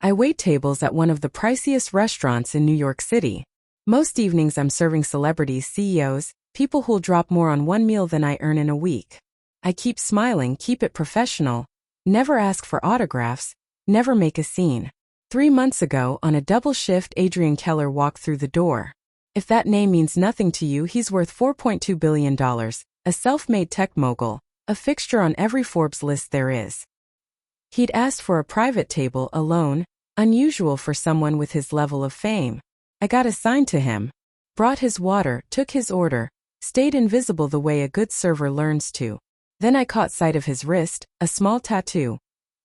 I wait tables at one of the priciest restaurants in New York City. Most evenings I'm serving celebrities, CEOs, people who'll drop more on one meal than I earn in a week. I keep smiling, keep it professional, never ask for autographs, never make a scene. 3 months ago, on a double shift, Adrian Keller walked through the door. If that name means nothing to you, he's worth $4.2 billion, a self-made tech mogul, a fixture on every Forbes list there is. He'd asked for a private table alone, unusual for someone with his level of fame. I got assigned to him, brought his water, took his order, stayed invisible the way a good server learns to. Then I caught sight of his wrist, a small tattoo.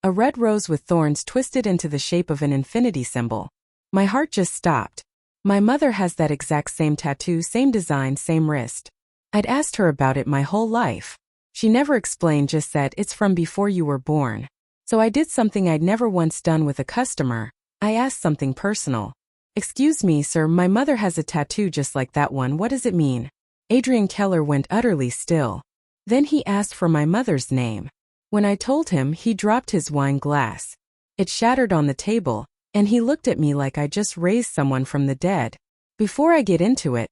A red rose with thorns twisted into the shape of an infinity symbol. My heart just stopped. My mother has that exact same tattoo, same design, same wrist. I'd asked her about it my whole life. She never explained, just said, "It's from before you were born." So I did something I'd never once done with a customer. I asked something personal. "Excuse me, sir, my mother has a tattoo just like that one. What does it mean?" Adrian Keller went utterly still. Then he asked for my mother's name. When I told him, he dropped his wine glass. It shattered on the table, and he looked at me like I just raised someone from the dead. Before I get into it,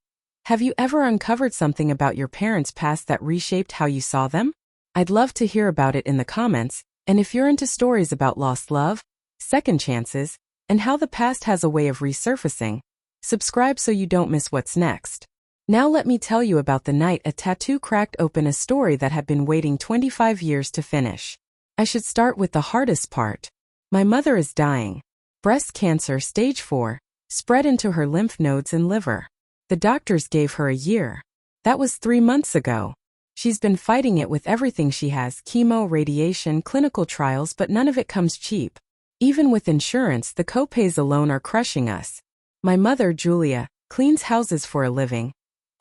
have you ever uncovered something about your parents' past that reshaped how you saw them? I'd love to hear about it in the comments, and if you're into stories about lost love, second chances, and how the past has a way of resurfacing, subscribe so you don't miss what's next. Now let me tell you about the night a tattoo cracked open a story that had been waiting 25 years to finish. I should start with the hardest part. My mother is dying. Breast cancer, stage 4, spread into her lymph nodes and liver. The doctors gave her a year. That was 3 months ago. She's been fighting it with everything she has: chemo, radiation, clinical trials, but none of it comes cheap. Even with insurance, the co-pays alone are crushing us. My mother, Julia, cleans houses for a living.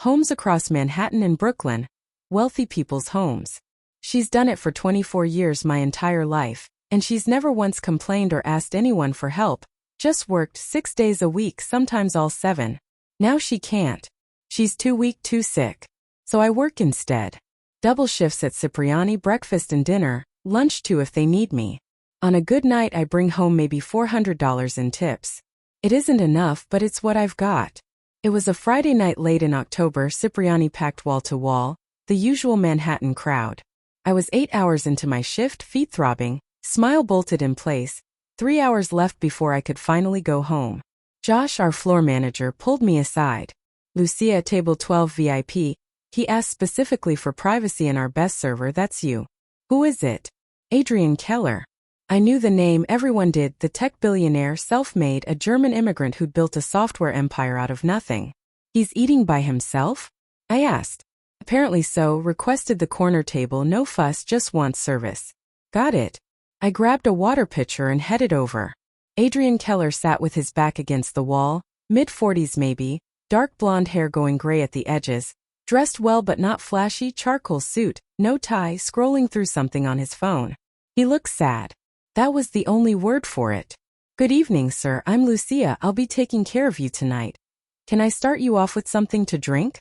Homes across Manhattan and Brooklyn. Wealthy people's homes. She's done it for 24 years, my entire life, and she's never once complained or asked anyone for help, just worked 6 days a week, sometimes all 7. Now she can't. She's too weak, too sick. So I work instead. Double shifts at Cipriani, breakfast and dinner, lunch too if they need me. On a good night I bring home maybe $400 in tips. It isn't enough, but it's what I've got. It was a Friday night late in October, Cipriani packed wall to wall, the usual Manhattan crowd. I was 8 hours into my shift, feet throbbing, smile bolted in place, 3 hours left before I could finally go home. Josh, our floor manager, pulled me aside. "Lucia, table 12 VIP, he asked specifically for privacy and our best server, that's you." "Who is it?" "Adrian Keller." I knew the name, everyone did, the tech billionaire, self-made, a German immigrant who'd built a software empire out of nothing. "He's eating by himself?" I asked. "Apparently so, requested the corner table, no fuss, just wants service." "Got it." I grabbed a water pitcher and headed over. Adrian Keller sat with his back against the wall, mid-40s maybe, dark blonde hair going gray at the edges, dressed well but not flashy, charcoal suit, no tie, scrolling through something on his phone. He looked sad. That was the only word for it. "Good evening, sir, I'm Lucia, I'll be taking care of you tonight. Can I start you off with something to drink?"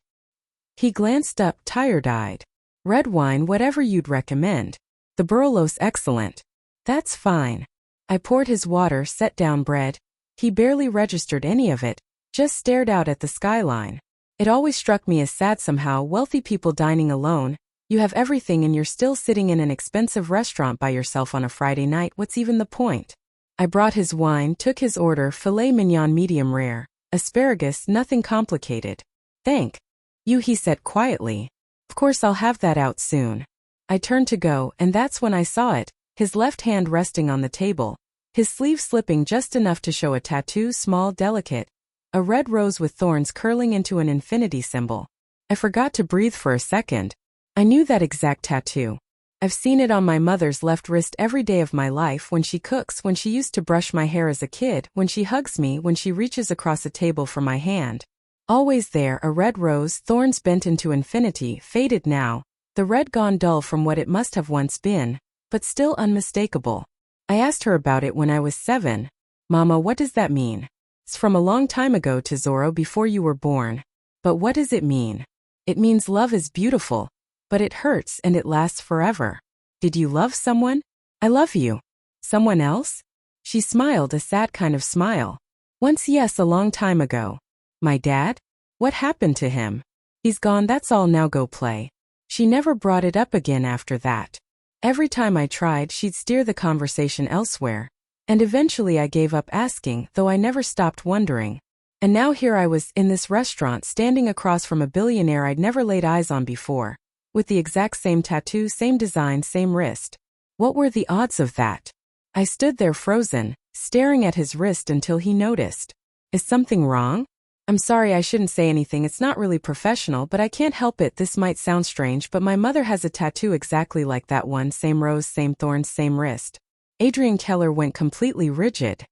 He glanced up, tired-eyed. "Red wine, whatever you'd recommend. The Barolo's excellent." "That's fine." I poured his water, set down bread. He barely registered any of it, just stared out at the skyline. It always struck me as sad somehow, wealthy people dining alone. You have everything and you're still sitting in an expensive restaurant by yourself on a Friday night. What's even the point? I brought his wine, took his order, filet mignon medium rare, asparagus, nothing complicated. "Thank you," he said quietly. "Of course I'll have that out soon." I turned to go, and that's when I saw it, his left hand resting on the table, his sleeve slipping just enough to show a tattoo, small, delicate, a red rose with thorns curling into an infinity symbol. I forgot to breathe for a second. I knew that exact tattoo. I've seen it on my mother's left wrist every day of my life, when she cooks, when she used to brush my hair as a kid, when she hugs me, when she reaches across a table for my hand. Always there, a red rose, thorns bent into infinity, faded now, the red gone dull from what it must have once been, but still unmistakable. I asked her about it when I was 7. "Mama, what does that mean?" "It's from a long time ago, Tesoro, before you were born." "But what does it mean?" "It means love is beautiful. But it hurts and it lasts forever." "Did you love someone?" "I love you." "Someone else?" She smiled, a sad kind of smile. Once, yes, a long time ago. My dad? What happened to him? He's gone, that's all, now go play. She never brought it up again after that. Every time I tried, she'd steer the conversation elsewhere. And eventually I gave up asking, though I never stopped wondering. And now here I was, in this restaurant, standing across from a billionaire I'd never laid eyes on before. With the exact same tattoo, same design, same wrist. What were the odds of that? I stood there frozen, staring at his wrist until he noticed. Is something wrong? I'm sorry, I shouldn't say anything, it's not really professional, but I can't help it. This might sound strange, but my mother has a tattoo exactly like that one, same rose, same thorns, same wrist. Adrian Keller went completely rigid.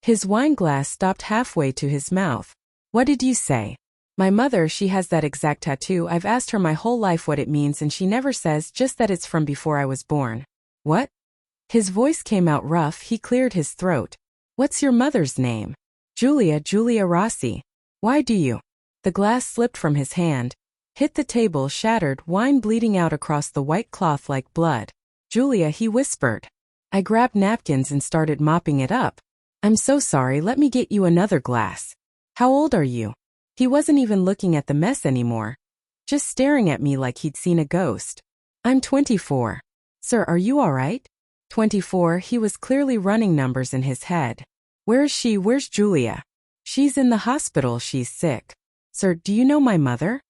His wine glass stopped halfway to his mouth. What did you say? My mother, she has that exact tattoo. I've asked her my whole life what it means and she never says, just that it's from before I was born. What? His voice came out rough, he cleared his throat. What's your mother's name? Julia Rossi. Why do you? The glass slipped from his hand, hit the table, shattered, wine bleeding out across the white cloth like blood. Julia, he whispered. I grabbed napkins and started mopping it up. I'm so sorry, let me get you another glass. How old are you? He wasn't even looking at the mess anymore, just staring at me like he'd seen a ghost. I'm 24. Sir, are you all right? 24, he was clearly running numbers in his head. Where is she? Where's Julia? She's in the hospital, she's sick. Sir, do you know my mother?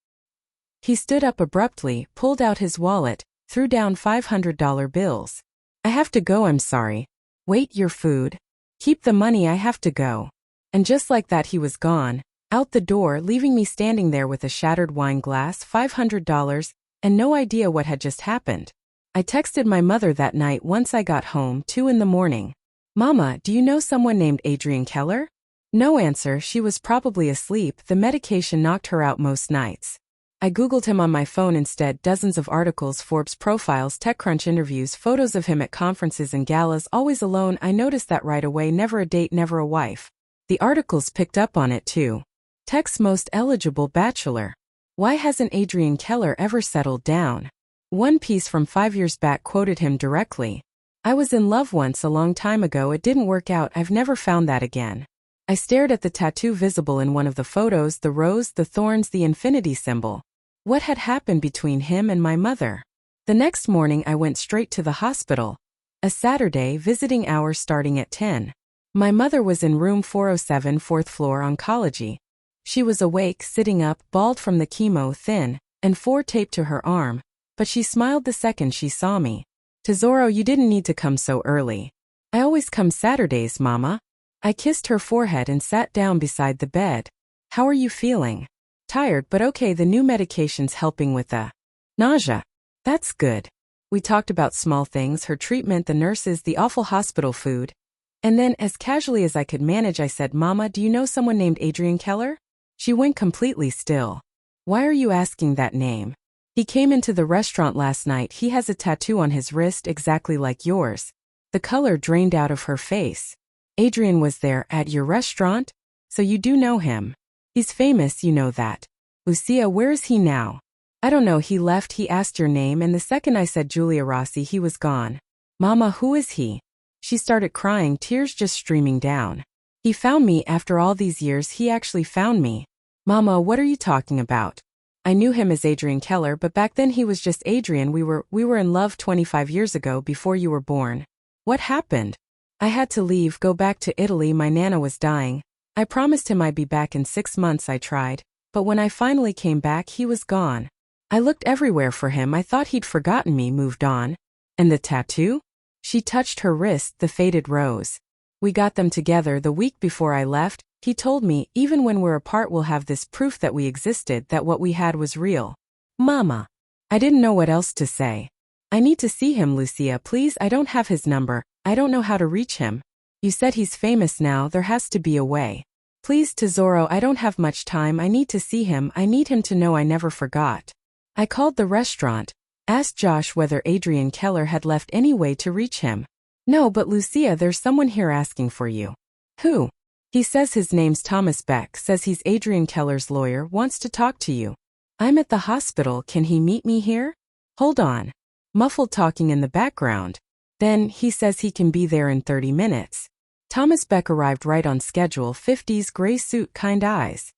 He stood up abruptly, pulled out his wallet, threw down $500 bills. I have to go, I'm sorry. Wait, your food? Keep the money, I have to go. And just like that he was gone, out the door, leaving me standing there with a shattered wine glass, $500, and no idea what had just happened. I texted my mother that night once I got home, 2 in the morning. Mama, do you know someone named Adrian Keller? No answer, she was probably asleep, the medication knocked her out most nights. I googled him on my phone instead, dozens of articles, Forbes profiles, TechCrunch interviews, photos of him at conferences and galas, always alone. I noticed that right away, never a date, never a wife. The articles picked up on it too. Tech's most eligible bachelor. Why hasn't Adrian Keller ever settled down? One piece from 5 years back quoted him directly. I was in love once a long time ago, it didn't work out, I've never found that again. I stared at the tattoo visible in one of the photos, the rose, the thorns, the infinity symbol. What had happened between him and my mother? The next morning I went straight to the hospital. A Saturday, visiting hours starting at 10. My mother was in room 407, 4th floor, oncology. She was awake, sitting up, bald from the chemo, thin, and 4 taped to her arm, but she smiled the second she saw me. Tesoro, you didn't need to come so early. I always come Saturdays, Mama. I kissed her forehead and sat down beside the bed. How are you feeling? Tired, but okay, the new medication's helping with the nausea. That's good. We talked about small things, her treatment, the nurses, the awful hospital food. And then, as casually as I could manage, I said, Mama, do you know someone named Adrian Keller? She went completely still. Why are you asking that name? He came into the restaurant last night, he has a tattoo on his wrist exactly like yours. The color drained out of her face. Adrian was there, at your restaurant? So you do know him. He's famous, you know that. Lucia, where is he now? I don't know, he left, he asked your name, and the second I said Julia Rossi, he was gone. Mama, who is he? She started crying, tears just streaming down. He found me after all these years, he actually found me. Mama, what are you talking about? I knew him as Adrian Keller, but back then he was just Adrian. We were in love 25 years ago, before you were born. What happened? I had to leave, go back to Italy, my nana was dying. I promised him I'd be back in 6 months, I tried. But when I finally came back, he was gone. I looked everywhere for him, I thought he'd forgotten me, moved on. And the tattoo? She touched her wrist, the faded rose. We got them together the week before I left. He told me, even when we're apart we'll have this proof that we existed, that what we had was real. Mama. I didn't know what else to say. I need to see him, Lucia, please, I don't have his number. I don't know how to reach him. You said he's famous now, there has to be a way. Please, Tesoro, I don't have much time, I need to see him, I need him to know I never forgot. I called the restaurant, asked Josh whether Adrian Keller had left any way to reach him. No, but Lucia, there's someone here asking for you. Who? He says his name's Thomas Beck, says he's Adrian Keller's lawyer, wants to talk to you. I'm at the hospital, can he meet me here? Hold on. Muffled talking in the background. Then, he says he can be there in 30 minutes. Thomas Beck arrived right on schedule, 50s gray suit, kind eyes.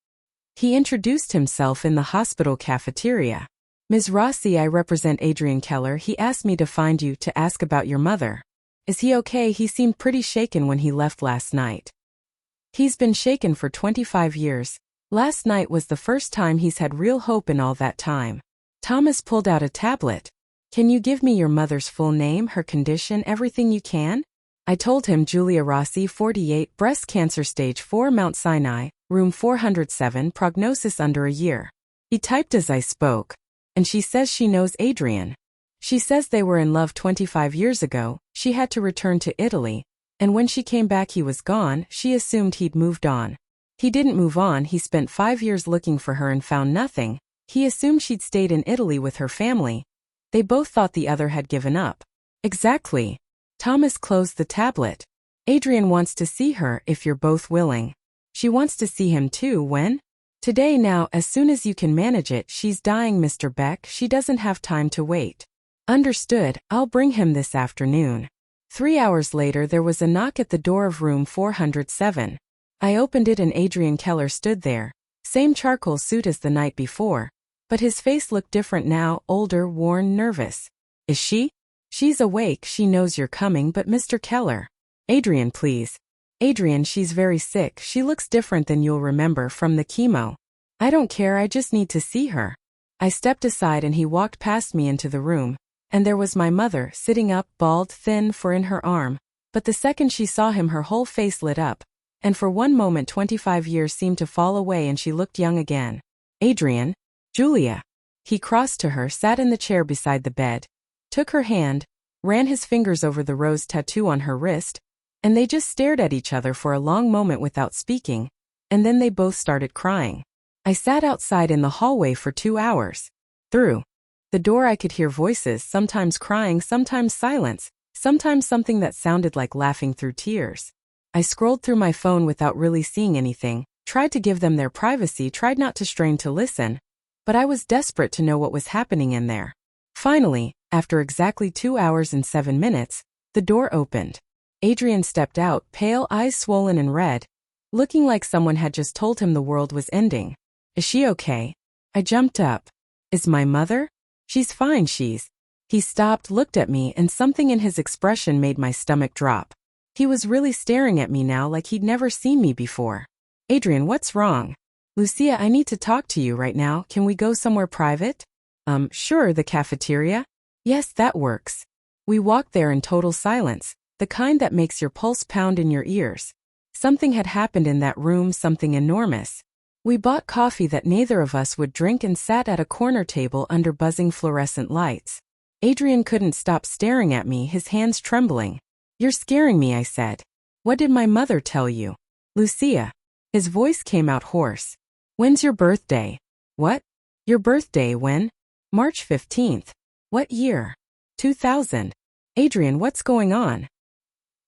He introduced himself in the hospital cafeteria. Ms. Rossi, I represent Adrian Keller. He asked me to find you to ask about your mother. Is he okay? He seemed pretty shaken when he left last night. He's been shaken for 25 years. Last night was the first time he's had real hope in all that time. Thomas pulled out a tablet. Can you give me your mother's full name, her condition, everything you can? I told him Julia Rossi, 48, breast cancer stage 4, Mount Sinai, room 407, prognosis under a year. He typed as I spoke. And she says she knows Adrian. She says they were in love 25 years ago. She had to return to Italy. And when she came back he was gone. She assumed he'd moved on. He didn't move on. He spent 5 years looking for her and found nothing. He assumed she'd stayed in Italy with her family. They both thought the other had given up. Exactly. Thomas closed the tablet. Adrian wants to see her if you're both willing. She wants to see him too. When? Today, now, as soon as you can manage it. She's dying, Mr. Beck. She doesn't have time to wait. Understood. I'll bring him this afternoon. 3 hours later there was a knock at the door of room 407. I opened it and Adrian Keller stood there. Same charcoal suit as the night before. But his face looked different now, older, worn, nervous. Is she? She's awake. She knows you're coming, but Mr. Keller. Adrian, please. Adrian, she's very sick. She looks different than you'll remember from the chemo. I don't care. I just need to see her. I stepped aside and he walked past me into the room. And there was my mother, sitting up, bald, thin, for in her arm. But the second she saw him her whole face lit up. And for one moment 25 years seemed to fall away and she looked young again. Adrian? Julia. He crossed to her, sat in the chair beside the bed, took her hand, ran his fingers over the rose tattoo on her wrist, and they just stared at each other for a long moment without speaking, and then they both started crying. I sat outside in the hallway for 2 hours. Through the door I could hear voices, sometimes crying, sometimes silence, sometimes something that sounded like laughing through tears. I scrolled through my phone without really seeing anything, tried to give them their privacy, tried not to strain to listen, but I was desperate to know what was happening in there. Finally, after exactly 2 hours and 7 minutes, the door opened. Adrian stepped out, pale, eyes swollen and red, looking like someone had just told him the world was ending. Is she okay? I jumped up. Is my mother? She's fine, she's. He stopped, looked at me, and something in his expression made my stomach drop. He was really staring at me now like he'd never seen me before. Adrian, what's wrong? Lucia, I need to talk to you right now. Can we go somewhere private? Sure, the cafeteria? Yes, that works. We walked there in total silence, the kind that makes your pulse pound in your ears. Something had happened in that room, something enormous. We bought coffee that neither of us would drink and sat at a corner table under buzzing fluorescent lights. Adrian couldn't stop staring at me, his hands trembling. You're scaring me, I said. What did my mother tell you? Lucia. His voice came out hoarse. When's your birthday? What? Your birthday when? March 15th. What year? 2000. Adrian, what's going on?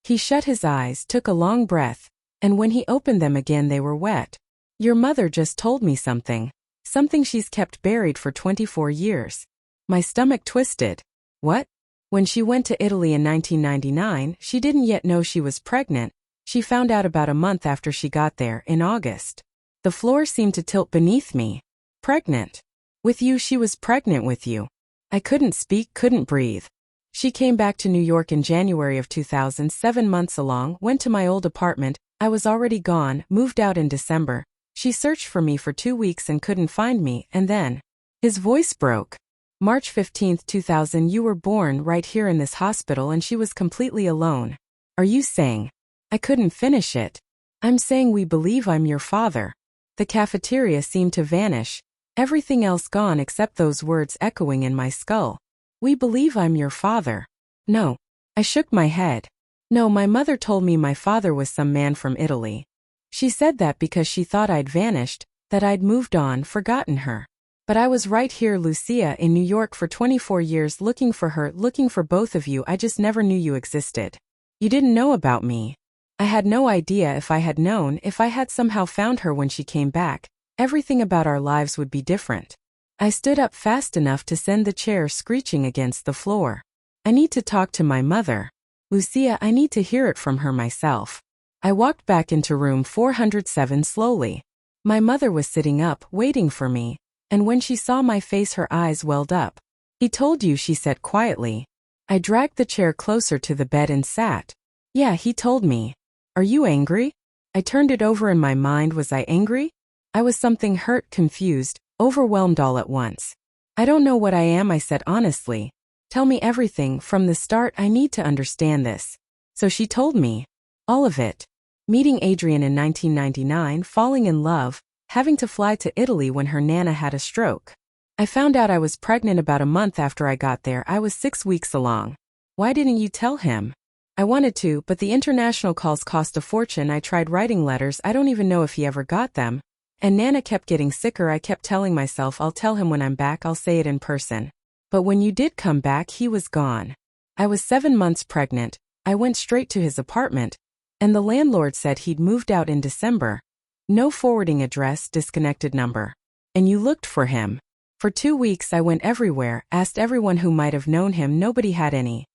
He shut his eyes, took a long breath, and when he opened them again they were wet. Your mother just told me something. Something she's kept buried for 24 years. My stomach twisted. What? When she went to Italy in 1999, she didn't yet know she was pregnant. She found out about a month after she got there, in August. The floor seemed to tilt beneath me. Pregnant. With you, she was pregnant with you. I couldn't speak, couldn't breathe. She came back to New York in January of 2000, 7 months along, went to my old apartment. I was already gone, moved out in December. She searched for me for 2 weeks and couldn't find me, and then. His voice broke. March 15th, 2000, you were born right here in this hospital and she was completely alone. Are you saying? I couldn't finish it. I'm saying we believe I'm your father. The cafeteria seemed to vanish. Everything else gone except those words echoing in my skull. We believe I'm your father. No. I shook my head. No, my mother told me my father was some man from Italy. She said that because she thought I'd vanished, that I'd moved on, forgotten her. But I was right here, Lucia, in New York for 24 years looking for her, looking for both of you. I just never knew you existed. You didn't know about me. I had no idea. If I had known, if I had somehow found her when she came back, everything about our lives would be different. I stood up fast enough to send the chair screeching against the floor. I need to talk to my mother. Lucia, I need to hear it from her myself. I walked back into room 407 slowly. My mother was sitting up, waiting for me, and when she saw my face her eyes welled up. "He told you," she said quietly. I dragged the chair closer to the bed and sat. "Yeah, he told me." "Are you angry?" I turned it over in my mind. Was I angry? I was something hurt, confused, overwhelmed all at once. "I don't know what I am," I said honestly. "Tell me everything, from the start. I need to understand this." So she told me. All of it. Meeting Adrian in 1999, falling in love, having to fly to Italy when her nana had a stroke. I found out I was pregnant about a month after I got there. I was 6 weeks along. "Why didn't you tell him?" "I wanted to, but the international calls cost a fortune. I tried writing letters. I don't even know if he ever got them. And Nana kept getting sicker. I kept telling myself, I'll tell him when I'm back. I'll say it in person. But when you did come back, he was gone. I was 7 months pregnant. I went straight to his apartment, and the landlord said he'd moved out in December. No forwarding address, disconnected number. And you looked for him. For 2 weeks I went everywhere, asked everyone who might have known him. Nobody had any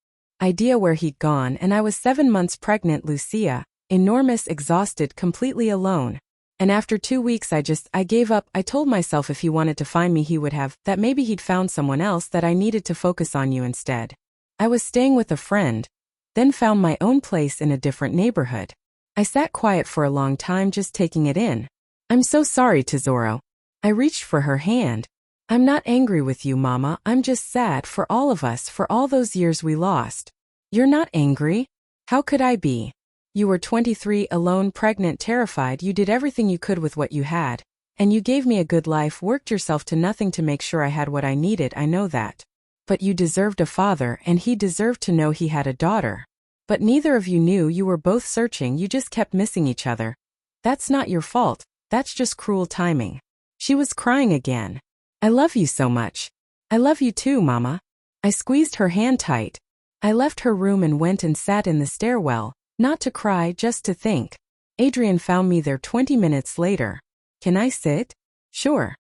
idea where he'd gone, and I was 7 months pregnant, Lucia, enormous, exhausted, completely alone. And after 2 weeks I gave up. I told myself if he wanted to find me he would have, that maybe he'd found someone else, that I needed to focus on you instead. I was staying with a friend, then found my own place in a different neighborhood. I sat quiet for a long time, just taking it in. "I'm so sorry, Tesoro." I reached for her hand. "I'm not angry with you, Mama. I'm just sad for all of us, for all those years we lost." "You're not angry? How could I be? You were 23, alone, pregnant, terrified. You did everything you could with what you had. And you gave me a good life, worked yourself to nothing to make sure I had what I needed. I know that. But you deserved a father, and he deserved to know he had a daughter. But neither of you knew. You were both searching. You just kept missing each other. That's not your fault. That's just cruel timing." She was crying again. "I love you so much." "I love you too, Mama." I squeezed her hand tight. I left her room and went and sat in the stairwell, not to cry, just to think. Adrian found me there 20 minutes later. "Can I sit?" "Sure."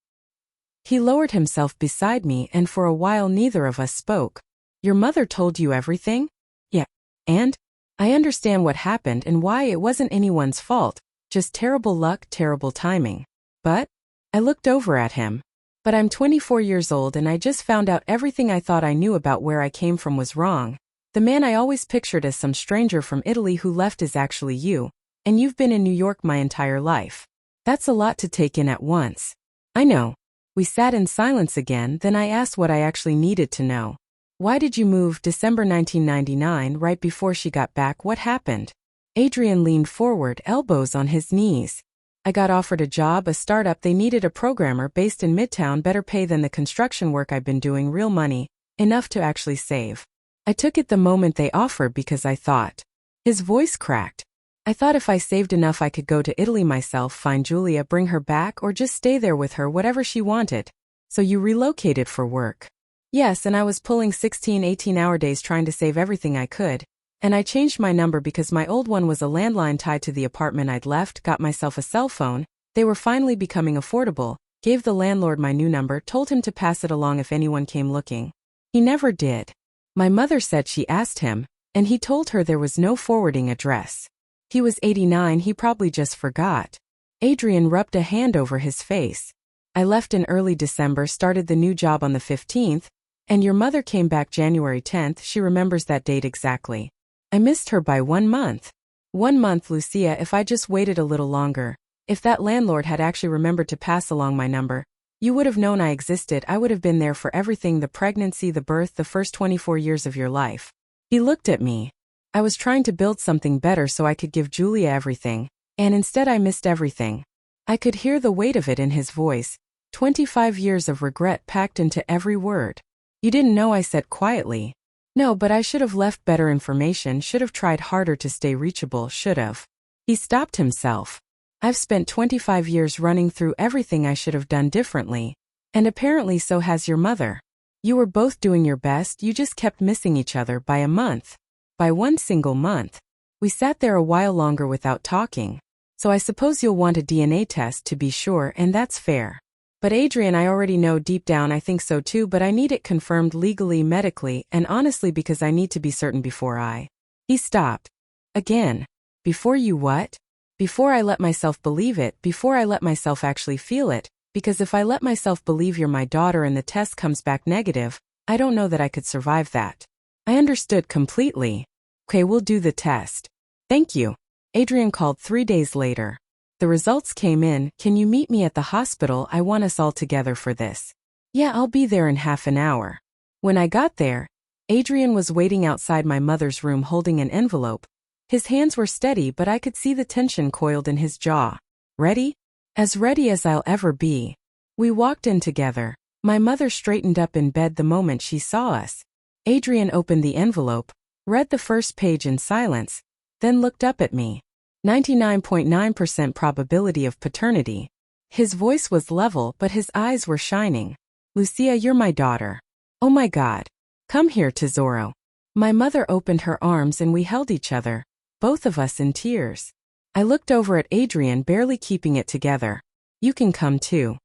He lowered himself beside me, and for a while neither of us spoke. "Your mother told you everything?" "Yeah. And? I understand what happened and why. It wasn't anyone's fault, just terrible luck, terrible timing. But?" I looked over at him. "But I'm 24 years old and I just found out everything I thought I knew about where I came from was wrong. The man I always pictured as some stranger from Italy who left is actually you, and you've been in New York my entire life. That's a lot to take in at once." "I know." We sat in silence again, then I asked what I actually needed to know. "Why did you move?" "December 1999, right before she got back." "What happened?" Adrian leaned forward, elbows on his knees. "I got offered a job, a startup. They needed a programmer based in Midtown, better pay than the construction work I've been doing, real money, enough to actually save. I took it the moment they offered because I thought." His voice cracked. "I thought if I saved enough I could go to Italy myself, find Julia, bring her back, or just stay there with her, whatever she wanted." "So you relocated for work?" "Yes, and I was pulling 16, 18-hour days trying to save everything I could. And I changed my number because my old one was a landline tied to the apartment I'd left, got myself a cell phone. They were finally becoming affordable, gave the landlord my new number, told him to pass it along if anyone came looking. He never did. My mother said she asked him, and he told her there was no forwarding address. He was 89, he probably just forgot." Adrian rubbed a hand over his face. "I left in early December, started the new job on the 15th, and your mother came back January 10th, she remembers that date exactly. I missed her by 1 month. 1 month, Lucia. If I just waited a little longer, if that landlord had actually remembered to pass along my number, you would have known I existed. I would have been there for everything, the pregnancy, the birth, the first 24 years of your life." He looked at me. "I was trying to build something better so I could give Julia everything, and instead I missed everything." I could hear the weight of it in his voice, 25 years of regret packed into every word. "You didn't know," I said quietly. "No, but I should have left better information, should have tried harder to stay reachable, should have." He stopped himself. "I've spent 25 years running through everything I should have done differently. And apparently so has your mother. You were both doing your best, you just kept missing each other by a month. By 1 single month. We sat there a while longer without talking. So I suppose you'll want a DNA test to be sure, and that's fair. But Adrian, I already know deep down I think so too, but I need it confirmed legally, medically, and honestly because I need to be certain before I." He stopped. "Again. Before you what?" Before I let myself believe it, before I let myself actually feel it, because if I let myself believe you're my daughter and the test comes back negative, I don't know that I could survive that. I understood completely. Okay, we'll do the test. Thank you. Adrian called 3 days later. The results came in. Can you meet me at the hospital? I want us all together for this. Yeah, I'll be there in half an hour. When I got there, Adrian was waiting outside my mother's room holding an envelope. His hands were steady, but I could see the tension coiled in his jaw. Ready? As ready as I'll ever be. We walked in together. My mother straightened up in bed the moment she saw us. Adrian opened the envelope, read the first page in silence, then looked up at me. 99.9% probability of paternity. His voice was level, but his eyes were shining. Lucia, you're my daughter. Oh my God. Come here, Tesoro. My mother opened her arms and we held each other, both of us in tears. I looked over at Adrian, barely keeping it together. You can come too.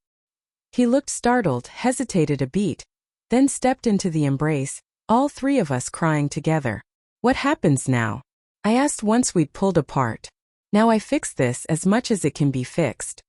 He looked startled, hesitated a beat, then stepped into the embrace, all three of us crying together. What happens now? I asked once we'd pulled apart. Now I fix this as much as it can be fixed.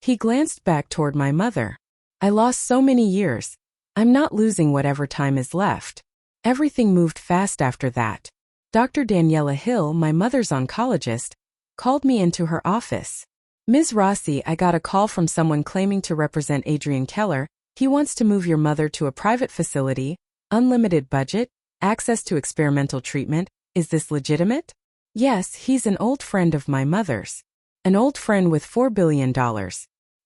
He glanced back toward my mother. I lost so many years. I'm not losing whatever time is left. Everything moved fast after that. Dr. Daniela Hill, my mother's oncologist, called me into her office. Ms. Rossi, I got a call from someone claiming to represent Adrian Keller. He wants to move your mother to a private facility, unlimited budget, access to experimental treatment. Is this legitimate? Yes, he's an old friend of my mother's. An old friend with $4 billion.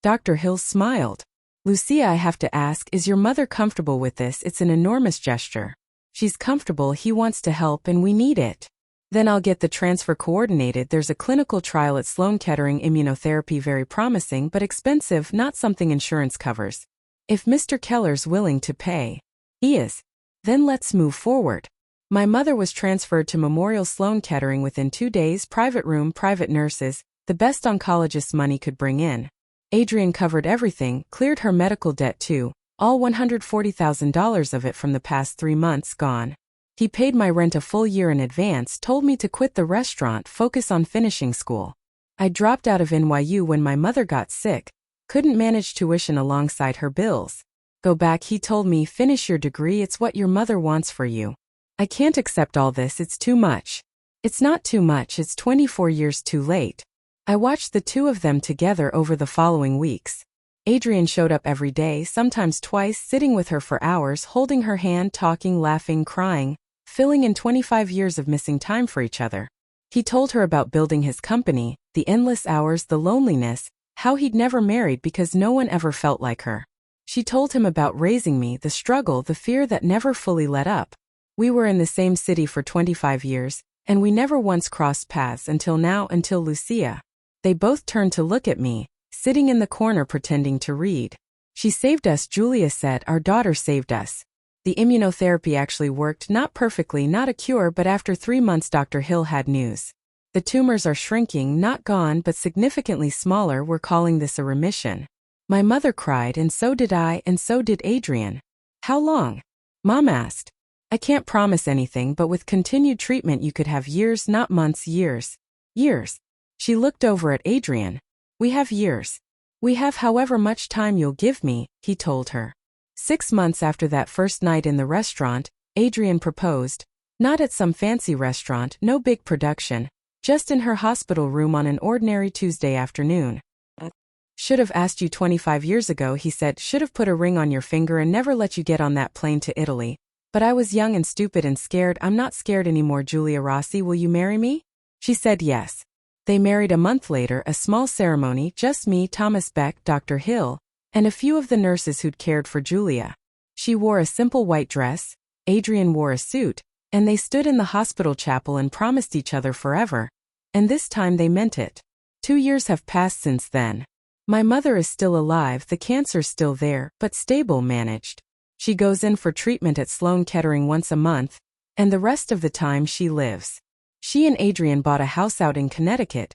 Dr. Hill smiled. Lucia, I have to ask, is your mother comfortable with this? It's an enormous gesture. She's comfortable, he wants to help, and we need it. Then I'll get the transfer coordinated. There's a clinical trial at Sloan Kettering, immunotherapy, very promising but expensive, not something insurance covers. If Mr. Keller's willing to pay. He is. Then let's move forward. My mother was transferred to Memorial Sloan Kettering within 2 days, private room, private nurses, the best oncologists money could bring in. Adrian covered everything, cleared her medical debt too, all $140,000 of it from the past 3 months gone. He paid my rent a full year in advance, told me to quit the restaurant, focus on finishing school. I dropped out of NYU when my mother got sick, couldn't manage tuition alongside her bills. Go back, he told me, finish your degree, it's what your mother wants for you. I can't accept all this, it's too much. It's not too much, it's 24 years too late. I watched the two of them together over the following weeks. Adrian showed up every day, sometimes twice, sitting with her for hours, holding her hand, talking, laughing, crying, filling in 25 years of missing time for each other. He told her about building his company, the endless hours, the loneliness, how he'd never married because no one ever felt like her. She told him about raising me, the struggle, the fear that never fully let up. We were in the same city for 25 years, and we never once crossed paths until now, until Lucia. They both turned to look at me, sitting in the corner pretending to read. She saved us, Julia said, our daughter saved us. The immunotherapy actually worked, not perfectly, not a cure, but after 3 months Dr. Hill had news. The tumors are shrinking, not gone, but significantly smaller. We're calling this a remission. My mother cried, and so did I, and so did Adrian. How long? Mom asked. I can't promise anything, but with continued treatment you could have years, not months, years. Years. She looked over at Adrian. We have years. We have however much time you'll give me, he told her. 6 months after that first night in the restaurant, Adrian proposed. Not at some fancy restaurant, no big production, just in her hospital room on an ordinary Tuesday afternoon. Should have asked you 25 years ago, he said, should have put a ring on your finger and never let you get on that plane to Italy. But I was young and stupid and scared. I'm not scared anymore, Julia Rossi, will you marry me? She said yes. They married a month later, a small ceremony, just me, Thomas Beck, Dr. Hill, and a few of the nurses who'd cared for Julia. She wore a simple white dress, Adrian wore a suit, and they stood in the hospital chapel and promised each other forever. And this time they meant it. 2 years have passed since then. My mother is still alive, the cancer's still there, but stable, managed. She goes in for treatment at Sloan Kettering once a month, and the rest of the time she lives. She and Adrian bought a house out in Connecticut,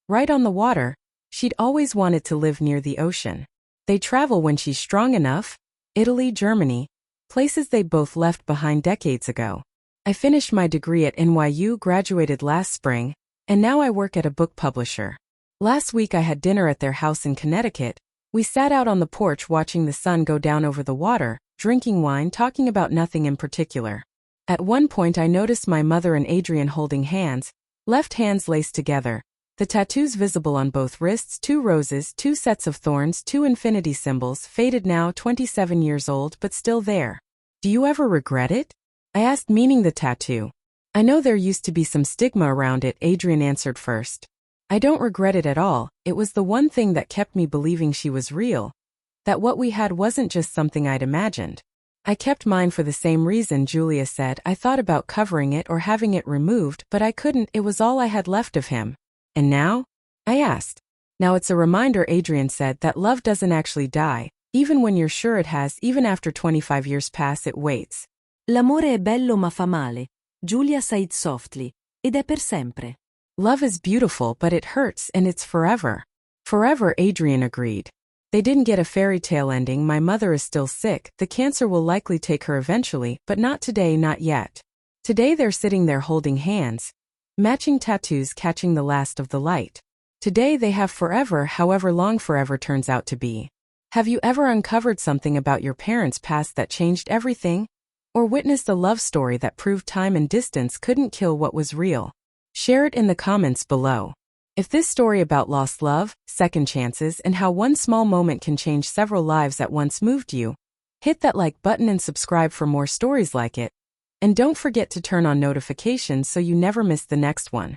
right on the water. She'd always wanted to live near the ocean. They travel when she's strong enough, Italy, Germany, places they both left behind decades ago. I finished my degree at NYU, graduated last spring, And now I work at a book publisher. Last week I had dinner at their house in Connecticut. We sat out on the porch watching the sun go down over the water, drinking wine, talking about nothing in particular. At one point I noticed my mother and Adrian holding hands, left hands laced together, the tattoos visible on both wrists, 2 roses, 2 sets of thorns, 2 infinity symbols, faded now, 27 years old but still there. Do you ever regret it? I asked, meaning the tattoo. I know there used to be some stigma around it, Adrian answered first. I don't regret it at all, it was the one thing that kept me believing she was real. That what we had wasn't just something I'd imagined. I kept mine for the same reason, Julia said. I thought about covering it or having it removed, but I couldn't, it was all I had left of him. And now? I asked. Now it's a reminder, Adrian said, that love doesn't actually die. Even when you're sure it has, even after 25 years pass, it waits. L'amore è bello ma fa male. Julia said softly. Ed è per sempre. Love is beautiful but it hurts and it's forever. Forever, Adrian agreed. They didn't get a fairy tale ending. My mother is still sick, the cancer will likely take her eventually, but not today, not yet. Today they're sitting there holding hands. Matching tattoos catching the last of the light. Today they have forever, however long forever turns out to be. Have you ever uncovered something about your parents' past that changed everything? Or witnessed a love story that proved time and distance couldn't kill what was real? Share it in the comments below. If this story about lost love, second chances, and how one small moment can change several lives at once moved you, hit that like button and subscribe for more stories like it. And don't forget to turn on notifications so you never miss the next one.